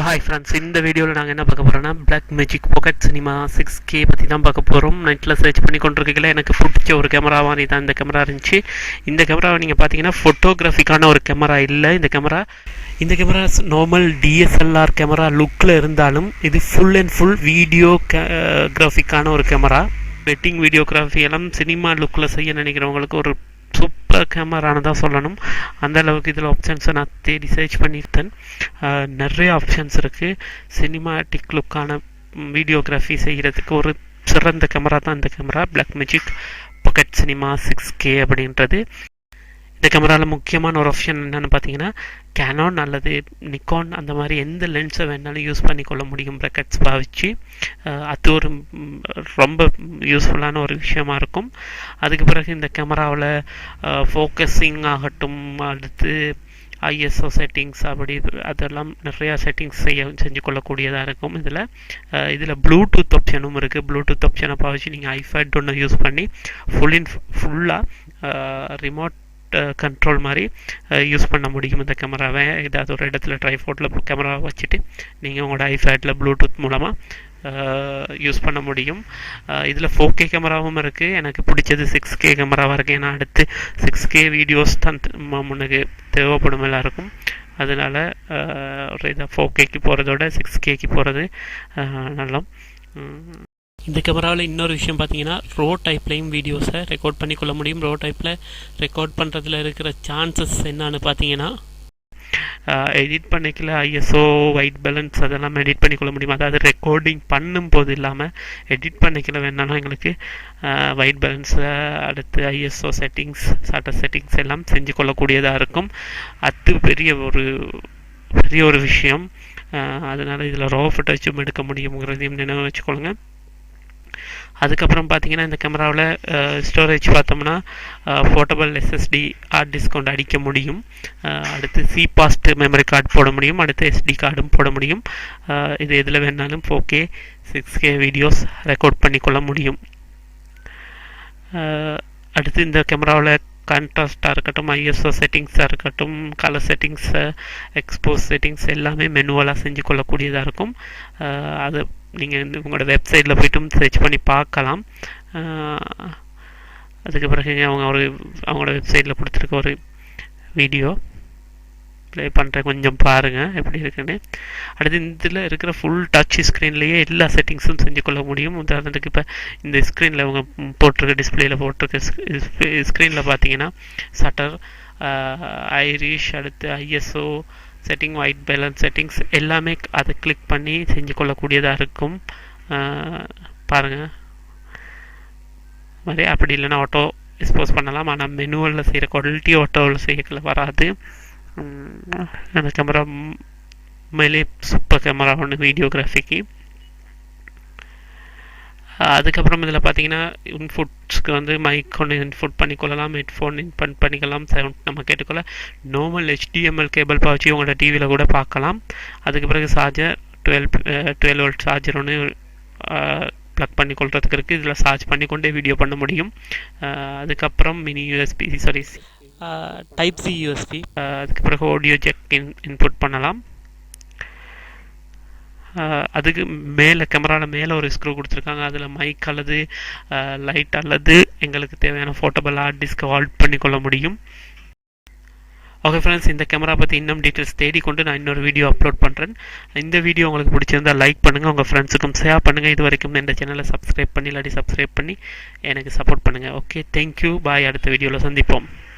Hello hi friends, இந்த வீடியோவில் நாங்கள் என்ன பார்க்க போகிறோன்னா Blackmagic பாக்கெட் சினிமா 6K பற்றி தான் பார்க்க போகிறோம். நெட்டில் சர்ச் பண்ணி கொண்டிருக்கல எனக்கு பிடிச்ச ஒரு கேமரா மாதிரி தான் இந்த கேமரா இருந்துச்சு. இந்த கேமராவை நீங்கள் பார்த்தீங்கன்னா ஃபோட்டோகிராஃபிக்கான ஒரு கேமரா இல்லை. இந்த கேமரா நார்மல் டிஎஸ்எல்ஆர் கேமரா லுக்கில் இருந்தாலும் இது ஃபுல் அண்ட் ஃபுல் வீடியோகிராஃபிக்கான ஒரு கேமரா. வெட்டிங் வீடியோகிராஃபி எல்லாம் சினிமா லுக்கில் செய்ய நினைக்கிறவங்களுக்கு ஒரு சூப்பர் கேமரானு தான் சொல்லணும். அந்த அளவுக்கு இதில் ஆப்ஷன்ஸை நான் தேடி சர்ச் பண்ணியிருந்தேன். நிறைய ஆப்ஷன்ஸ் இருக்குது. சினிமாட்டிக் லுக்கான வீடியோகிராஃபி செய்கிறதுக்கு ஒரு சிறந்த கேமரா தான் இந்த camera Blackmagic packet cinema 6K அப்படின்றது. இந்த கேமராவில் முக்கியமான ஒரு ஆப்ஷன் என்னென்னு பார்த்தீங்கன்னா, கேனான் அல்லது நிக்கான் அந்த மாதிரி எந்த லென்ஸை வேணாலும் யூஸ் பண்ணிக்கொள்ள முடியும் ப்ராக்கெட்ஸ் பாவிச்சு. அது ஒரு ரொம்ப யூஸ்ஃபுல்லான ஒரு விஷயமா இருக்கும். அதுக்கு பிறகு இந்த கேமராவில் ஃபோக்கஸிங் ஆகட்டும், அடுத்து ஐஎஸ்ஓ செட்டிங்ஸ் அப்படி அதெல்லாம் நிறையா செட்டிங்ஸ் செஞ்சு கொள்ளக்கூடியதாக இருக்கும். இதில் ப்ளூடூத் ஆப்ஷனும் இருக்குது. ப்ளூடூத் ஆப்ஷனை பாவிச்சு நீங்கள் ஐஃபேட் ஒன்று யூஸ் பண்ணி ஃபுல்லாக ரிமோட் கண்ட்ரோல் மாதிரி யூஸ் பண்ண முடியும். இந்த கேமராவை ஏதாவது ஒரு இடத்துல ட்ரைபோர்ட்டில் கேமராவை வச்சுட்டு நீங்கள் உங்களோட ஐஃபேட்டில் ப்ளூடூத் மூலமாக யூஸ் பண்ண முடியும். இதில் 4K கேமராவும் இருக்குது. எனக்கு பிடிச்சது 6K கேமராவாக இருக்குது. ஏன்னா அடுத்து 6K வீடியோஸ் தான் முன்னுக்கு தேவைப்படும் எல்லாருக்கும். அதனால் ஒரு இதாக 4Kக்கு போகிறதோட 6Kக்கு போகிறது நல்லா. இந்த கேமராவில் இன்னொரு விஷயம் பார்த்தீங்கன்னா, ரோ டைப்லையும் வீடியோஸை ரெக்கார்ட் பண்ணிக்கொள்ள முடியும். ரோ டைப்பில் ரெக்கார்ட் பண்ணுறதுல இருக்கிற சான்சஸ் என்னன்னு பார்த்தீங்கன்னா, எடிட் பண்ணிக்கல ஐஎஸ்ஓ ஒயிட் பேலன்ஸ் அதெல்லாம் எடிட் பண்ணிக்கொள்ள முடியும். அதாவது ரெக்கார்டிங் பண்ணும்போது இல்லாமல் எடிட் பண்ணிக்கல வேணாலும் எங்களுக்கு ஒயிட் பேலன்ஸை அடுத்து ஐஎஸ்ஓ செட்டிங்ஸ் ஷட்டர் செட்டிங்ஸ் எல்லாம் செஞ்சு கொள்ளக்கூடியதாக இருக்கும். அது பெரிய ஒரு விஷயம். அதனால் இதில் ரோ ஃபுட்டேஜும் எடுக்க முடியுங்கிறதையும் நினைவு வச்சுக்கொள்ளுங்க. அதுக்கப்புறம் பார்த்தீங்கன்னா, இந்த கேமராவில் ஸ்டோரேஜ் பார்த்தோம்னா போர்ட்டபிள் எஸ்எஸ்டி ஹார்ட் டிஸ்க் கொண்டு அடிக்க முடியும். அடுத்து சிபாஸ்ட் மெமரி கார்டு போட முடியும். அடுத்து எஸ்டி கார்டும் போட முடியும். இது எதில் வேணாலும் 4K 6K வீடியோஸ் ரெக்கார்ட் பண்ணிக்கொள்ள முடியும். அடுத்து இந்த கேமராவில் கான்ட்ராஸ்டாக இருக்கட்டும், ஐஎஸ்ஓ செட்டிங்ஸாக இருக்கட்டும், கலர் செட்டிங்ஸ், எக்ஸ்போஸ் செட்டிங்ஸ் எல்லாமே மெனுவலாக செஞ்சு கொள்ளக்கூடியதாக இருக்கும். அது நீங்கள் உங்களோட வெப்சைட்டில் போய்ட்டும் சர்ச் பண்ணி பார்க்கலாம். அதுக்கு பிறகு அவங்களோட வெப்சைட்டில் கொடுத்துருக்க ஒரு வீடியோ ப்ளே பண்ணுறேன், கொஞ்சம் பாருங்கள் எப்படி இருக்குன்னு. அடுத்து இதில் இருக்கிற ஃபுல் டச் ஸ்க்ரீன்லேயே எல்லா செட்டிங்ஸும் செஞ்சு கொள்ள முடியும். உதாரணத்துக்கு இப்போ இந்த ஸ்க்ரீனில் அவங்க போட்டிருக்க டிஸ்பிளேயில் போட்டிருக்க ஸ்க்ரீனில் பார்த்தீங்கன்னா ஷட்டர், ஐரிஷ், அடுத்து ISO setting, white balance settings எல்லாமே அதை கிளிக் பண்ணி செஞ்சு கொள்ளக்கூடியதாக இருக்கும். பாருங்கள் மாதிரி. அப்படி இல்லைன்னா ஆட்டோ எக்ஸ்போஸ் பண்ணலாம். ஆனால் மெனுவலில் செய்கிற குவாலிட்டி ஆட்டோவில் செய்யல வராது. அந்த கேமரா உண்மையிலே சூப்பர் கேமரா ஒன்று வீடியோகிராஃபிக்கு. அதுக்கப்புறம் இதில் பார்த்தீங்கன்னா இன்ஃபுட்ஸ்க்கு மைக் ஒன்று இன்ஃபுட் பண்ணிக்கொள்ளலாம், ஹெட்ஃபோன் இன்புட் பண்ணிக்கலாம், சவுண்ட் நம்ம கேட்டுக்கொள்ள நார்மல் HDMI கேபிள் பாய்ச்சி உங்களோட டிவியில் கூட பார்க்கலாம். அதுக்கு பிறகு சார்ஜர் 12 வோல்ட் சார்ஜர் ஒன்று ப்ளக் பண்ணி கொள்றதுக்கு இருக்குது. இதில் சார்ஜ் பண்ணிக்கொண்டே வீடியோ பண்ண முடியும். அதுக்கப்புறம் mini USB type C USB, அதுக்கு பிறகு ஆடியோ ஜெக் இன்புட் பண்ணலாம். அதுக்கு மேலே கேமராவில் மேலே ஒரு ஸ்க்ரூ கொடுத்துருக்காங்க. அதில் மைக் அல்லது லைட் அல்லது எங்களுக்கு தேவையான போர்ட்டபிள் ஹார்ட் டிஸ்க் ஆல்ட் பண்ணிக்கொள்ள முடியும். ஓகே ஃப்ரெண்ட்ஸ், இந்த கேமரா பற்றி இன்னும் டீட்டெயில்ஸ் தேடிக்கொண்டு நான் இன்னொரு வீடியோ அப்லோட் பண்ணுறேன். இந்த வீடியோ உங்களுக்கு பிடிச்சிருந்தால் லைக் பண்ணுங்கள், உங்கள் ஃப்ரெண்ட்ஸுக்கும் ஷேர் பண்ணுங்கள். இது வரைக்கும் இந்த சேனலை சப்ஸ்கிரைப் பண்ணி இல்லாட்டி சப்ஸ்கிரைப் பண்ணி எனக்கு சப்போர்ட் பண்ணுங்கள். ஓகே, தேங்க்யூ, பாய். அடுத்த வீடியோவில் சந்திப்போம்.